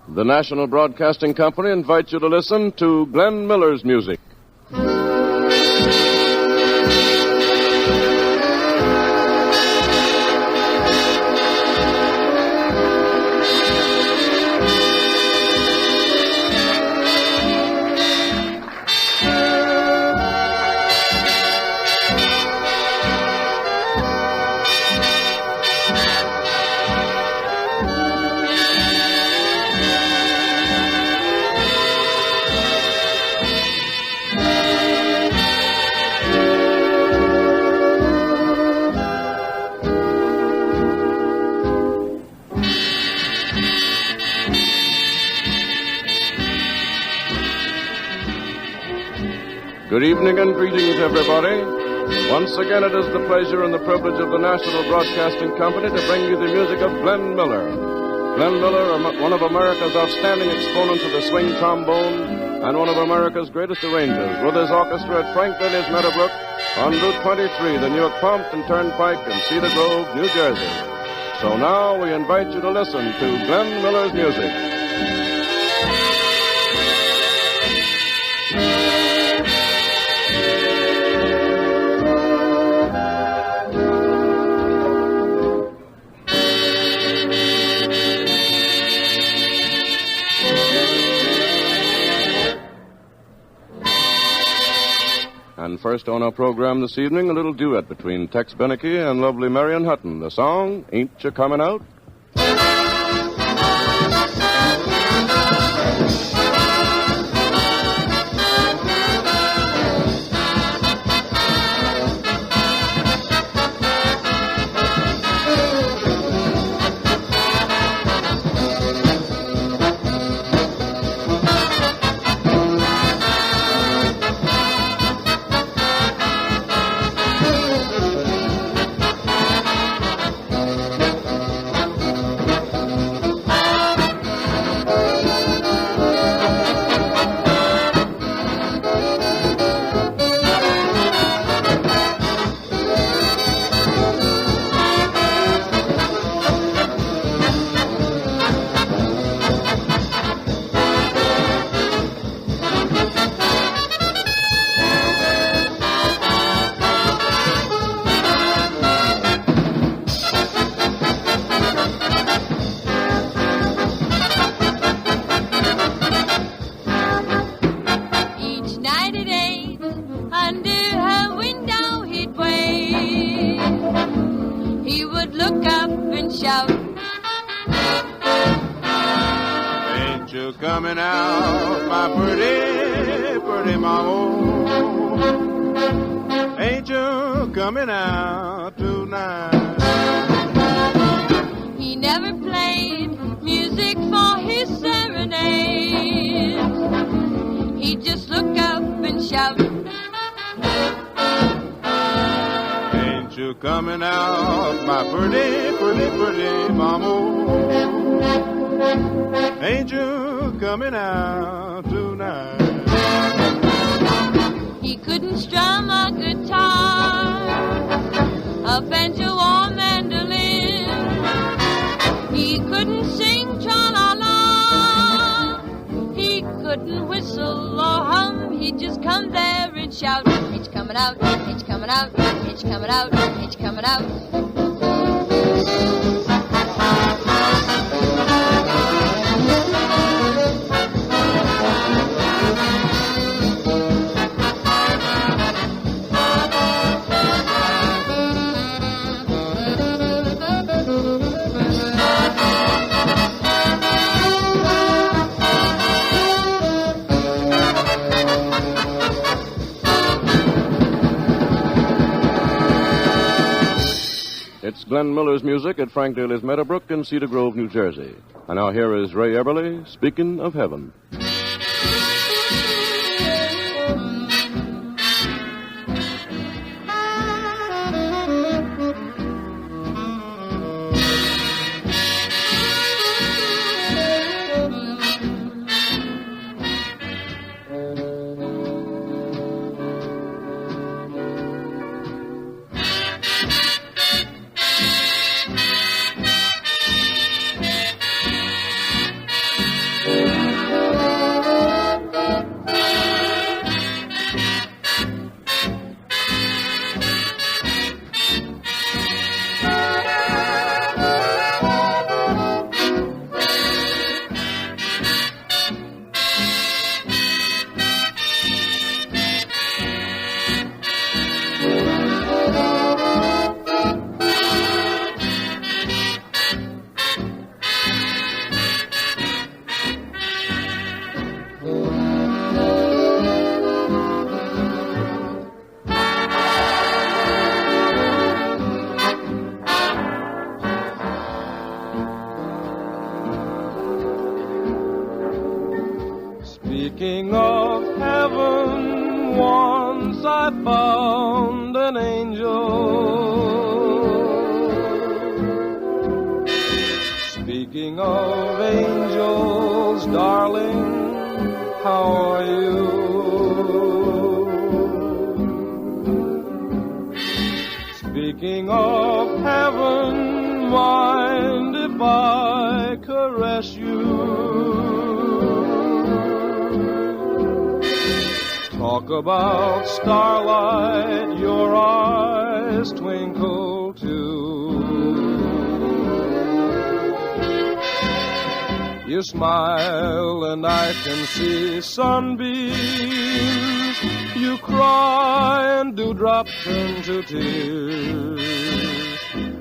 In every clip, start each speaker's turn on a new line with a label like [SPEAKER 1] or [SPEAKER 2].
[SPEAKER 1] The National Broadcasting Company invites you to listen to Glenn Miller's music. Good evening and greetings, everybody. Once again, it is the pleasure and the privilege of the National Broadcasting Company to bring you the music of Glenn Miller. Glenn Miller, one of America's outstanding exponents of the swing trombone and one of America's greatest arrangers, with his orchestra at Frank Lilly's Meadowbrook on Route 23, the Newark Pompton Turnpike in Cedar Grove, New Jersey. So now we invite you to listen to Glenn Miller's music. And first on our program this evening, a little duet between Tex Beneke and lovely Marion Hutton. The song, Ain't You Comin' Out?
[SPEAKER 2] Ain't you coming out, my pretty, pretty mama? Ain't you coming out tonight?
[SPEAKER 3] He never played music for his serenade. He'd just look up and shout,
[SPEAKER 2] Ain't you coming out, my pretty, pretty, pretty mama? Ain't you coming out tonight?
[SPEAKER 3] He couldn't strum a guitar, a banjo or mandolin. He couldn't sing tra-la-la. He couldn't whistle or hum. He'd just come there and shout, It's coming out, it's coming out, it's coming out, it's coming out.
[SPEAKER 1] It's Glenn Miller's music at Frank Lilly's Meadowbrook in Cedar Grove, New Jersey. And now here is Ray Eberly speaking of heaven.
[SPEAKER 4] Speaking of heaven, once I found an angel. Speaking of angels, darling, how are you? Speaking of heaven, mind if I caress you? Talk about starlight, your eyes twinkle too. You smile and I can see sunbeams. You cry and dewdrops turn to tears.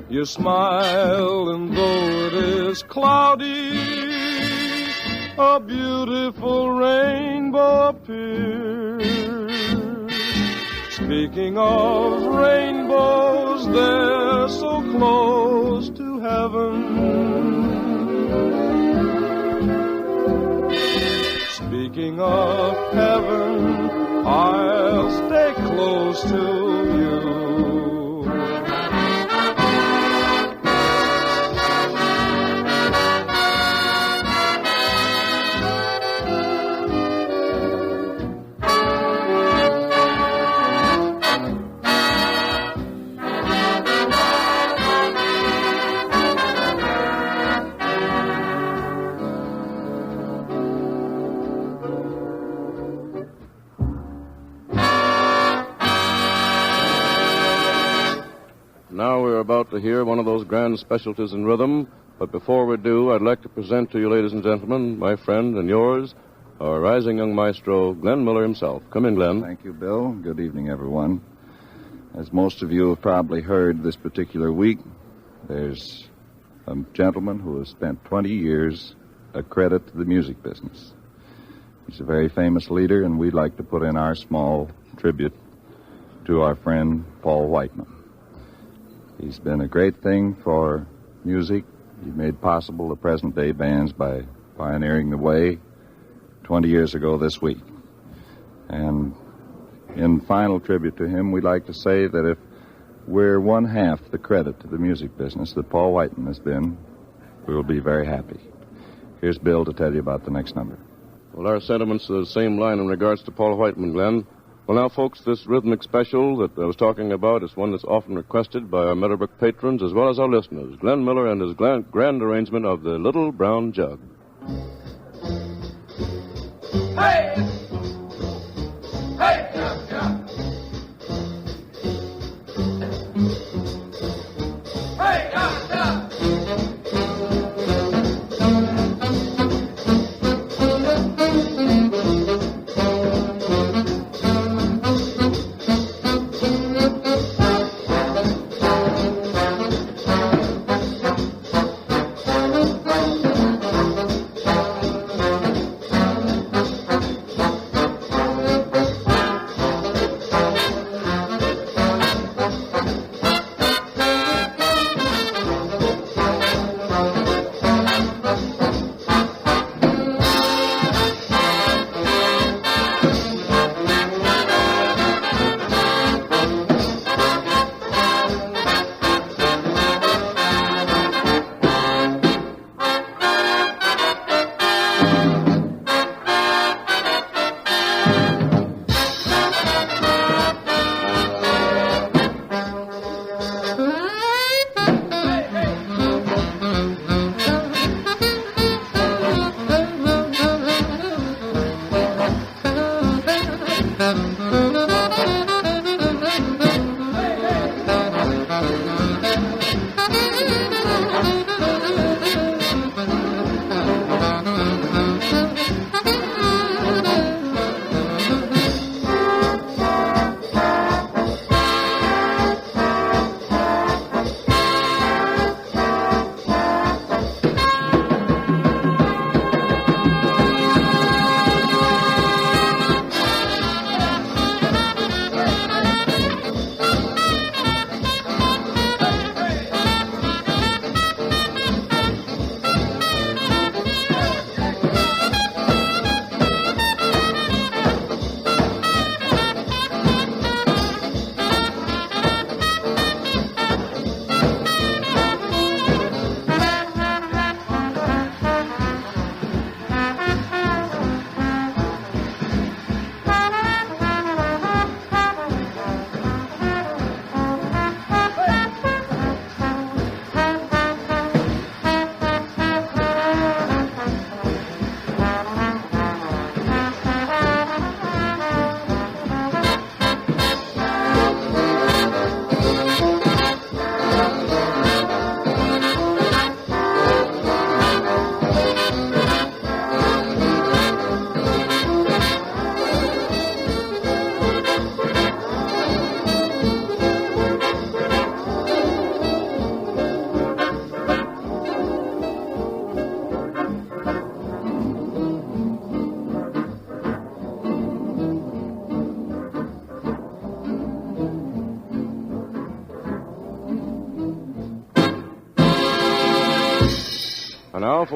[SPEAKER 4] You smile and though it is cloudy, a beautiful rainbow appears. Speaking of rainbows, they're so close to heaven. Speaking of heaven, I'll stay close to you.
[SPEAKER 1] Now we're about to hear one of those grand specialties in rhythm, but before we do, I'd like to present to you, ladies and gentlemen, my friend and yours, our rising young maestro, Glenn Miller himself. Come in, Glenn.
[SPEAKER 5] Thank you, Bill. Good evening, everyone. As most of you have probably heard this particular week, there's a gentleman who has spent 20 years a credit to the music business. He's a very famous leader, and we'd like to put in our small tribute to our friend Paul Whiteman. He's been a great thing for music. He made possible the present-day bands by pioneering the way 20 years ago this week. And in final tribute to him, we'd like to say that if we're one half the credit to the music business that Paul Whiteman has been, we will be very happy. Here's Bill to tell you about the next number.
[SPEAKER 1] Well, our sentiments are the same line in regards to Paul Whiteman, Glenn. Well, now, folks, this rhythmic special that I was talking about is one that's often requested by our Meadowbrook patrons as well as our listeners. Glenn Miller and his grand arrangement of The Little Brown Jug.
[SPEAKER 2] Hey! Hey, jump, jump! Hey, jump, jump!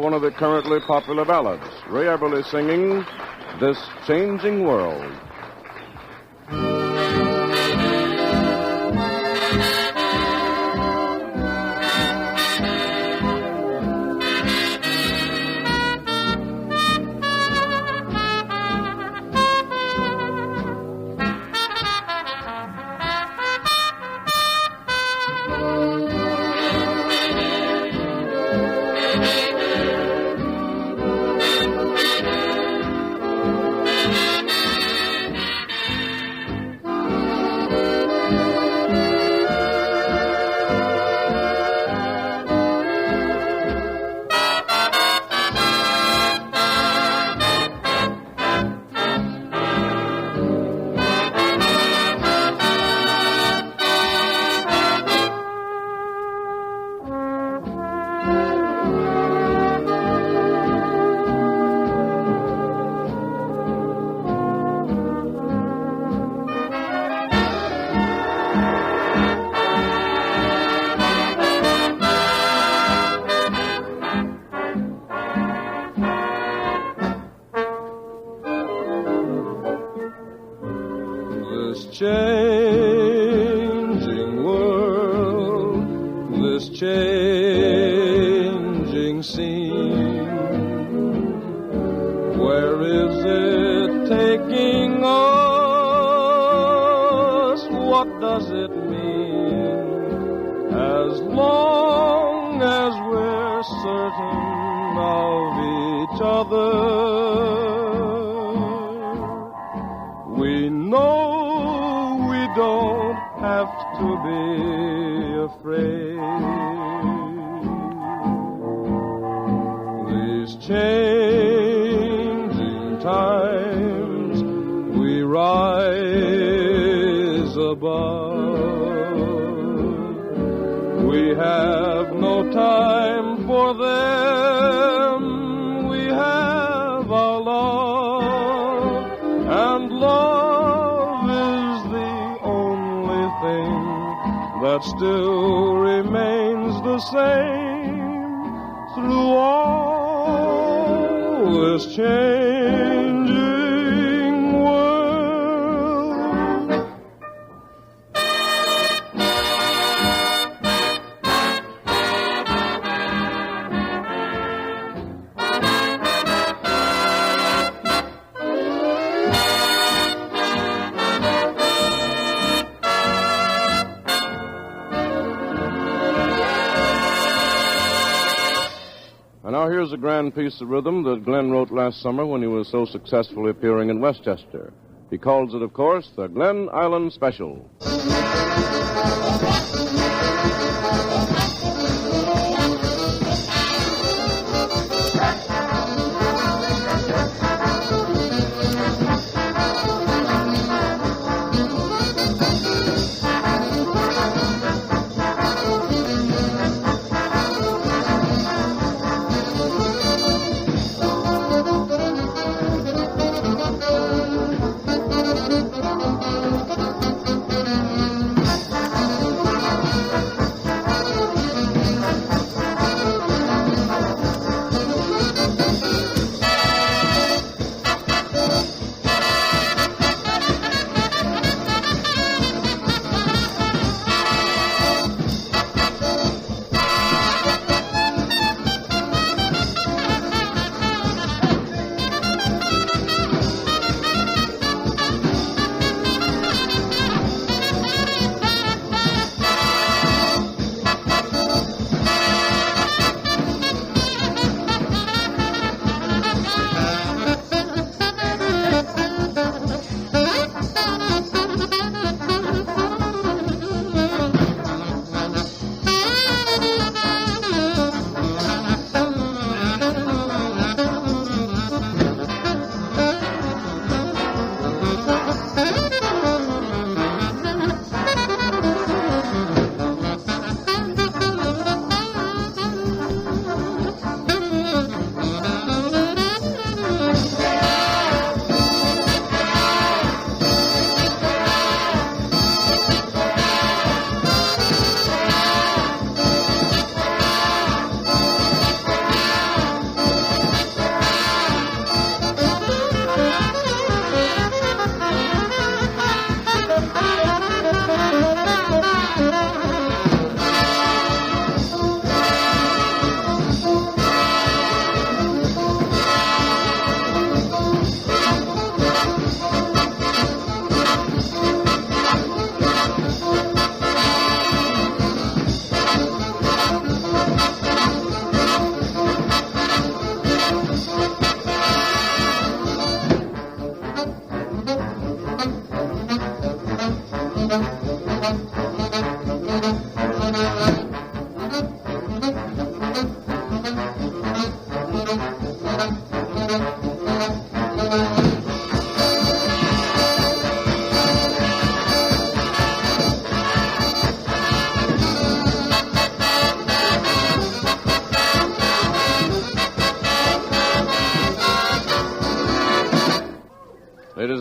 [SPEAKER 1] for one of the currently popular ballads, Ray Eberly singing This Changing World.
[SPEAKER 4] This changing world, this changing scene, where is it taking us? What does it mean? As long as we're certain of each other, we know we don't have to be afraid. These changing times we rise above. We have no time for them. We have our love, and love is the only thing that still remains the same through all this changing world.
[SPEAKER 1] And now here's a grand piece of rhythm that Glenn wrote last summer when he was so successfully appearing in Westchester. He calls it, of course, the Glen Island Special.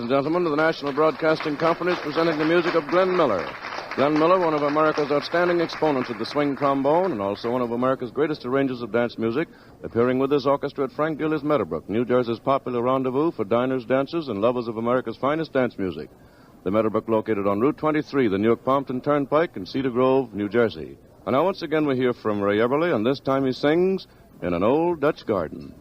[SPEAKER 1] and gentlemen, the National Broadcasting Company is presenting the music of Glenn Miller. Glenn Miller, one of America's outstanding exponents of the swing trombone and also one of America's greatest arrangers of dance music, appearing with his orchestra at Frank Gillies' Meadowbrook, New Jersey's popular rendezvous for diners, dancers, and lovers of America's finest dance music. The Meadowbrook located on Route 23, the Newark-Pompton Turnpike in Cedar Grove, New Jersey. And now once again we hear from Ray Eberly, and this time he sings In an Old Dutch Garden.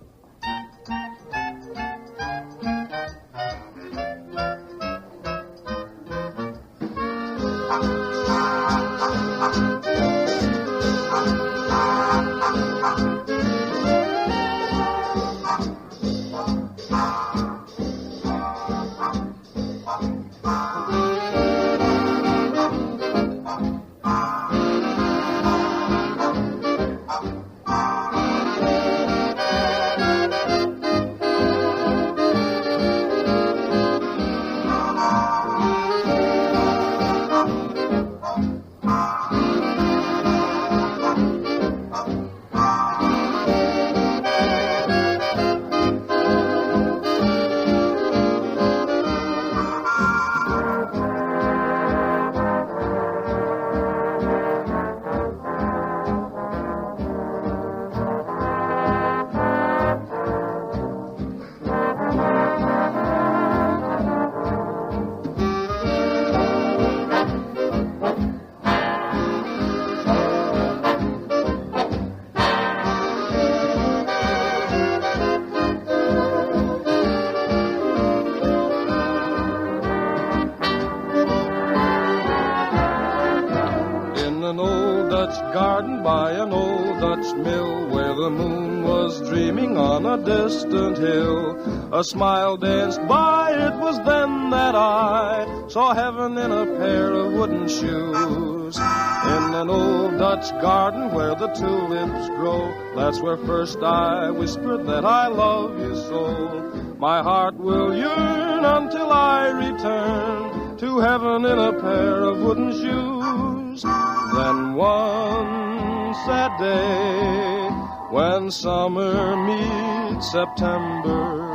[SPEAKER 4] Garden by an old Dutch mill where the moon was dreaming on a distant hill. A smile danced by, it was then that I saw heaven in a pair of wooden shoes. In an old Dutch garden where the tulips grow, that's where first I whispered that I love you so. My heart will yearn until I return to heaven in a pair of wooden shoes. Then one sad day, when summer meets September,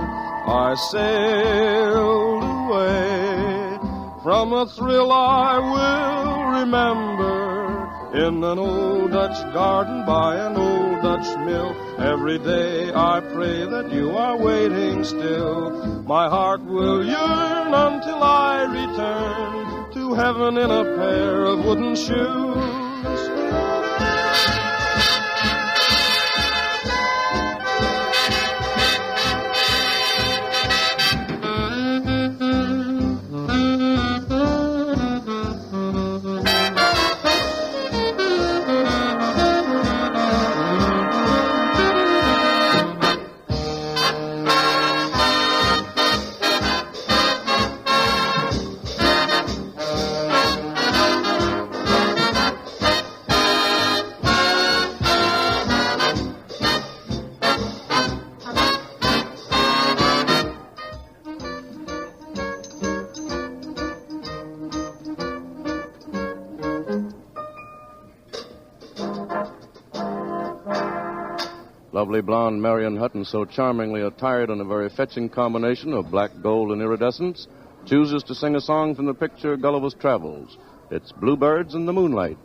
[SPEAKER 4] I sailed away from a thrill I will remember. In an old Dutch garden by an old Dutch mill, every day I pray that you are waiting still. My heart will yearn until I return to heaven in a pair of wooden shoes.
[SPEAKER 1] Lovely blonde Marion Hutton, so charmingly attired in a very fetching combination of black, gold, and iridescence, chooses to sing a song from the picture Gulliver's Travels. It's Bluebirds in the Moonlight.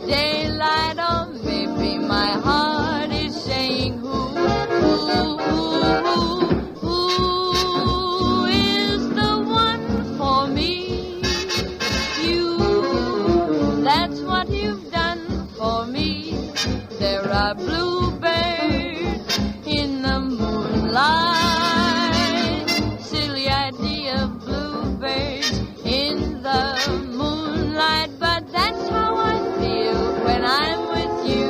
[SPEAKER 3] Daylight, or maybe my are bluebirds in the moonlight. Silly idea of bluebirds in the moonlight, but that's how I feel when I'm with you.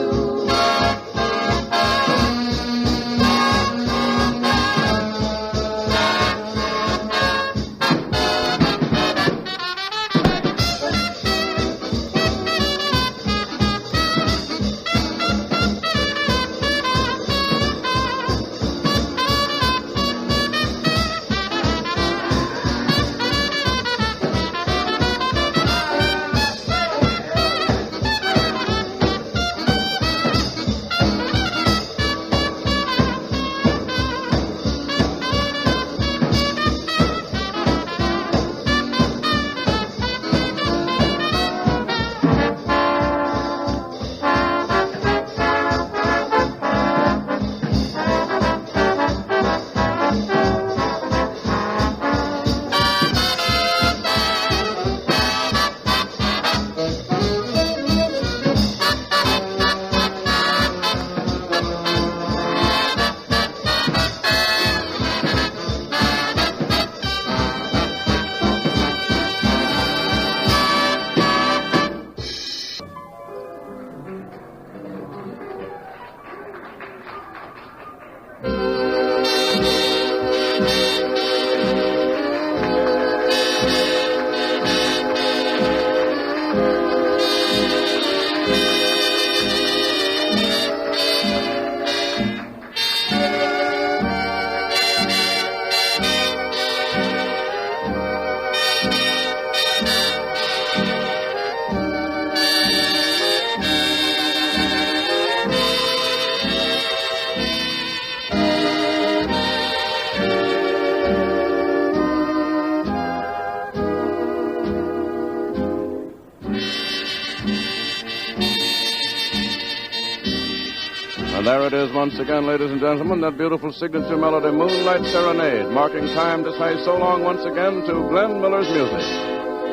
[SPEAKER 1] And there it is once again, ladies and gentlemen, that beautiful signature melody, Moonlight Serenade, marking time to say so long once again to Glenn Miller's music.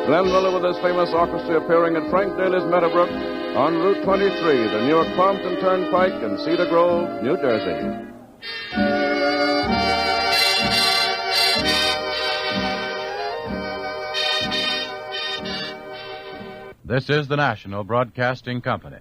[SPEAKER 1] Glenn Miller with his famous orchestra appearing at Frank Daly's Meadowbrook on Route 23, the Newark-Pompton Turnpike in Cedar Grove, New Jersey.
[SPEAKER 6] This is the National Broadcasting Company.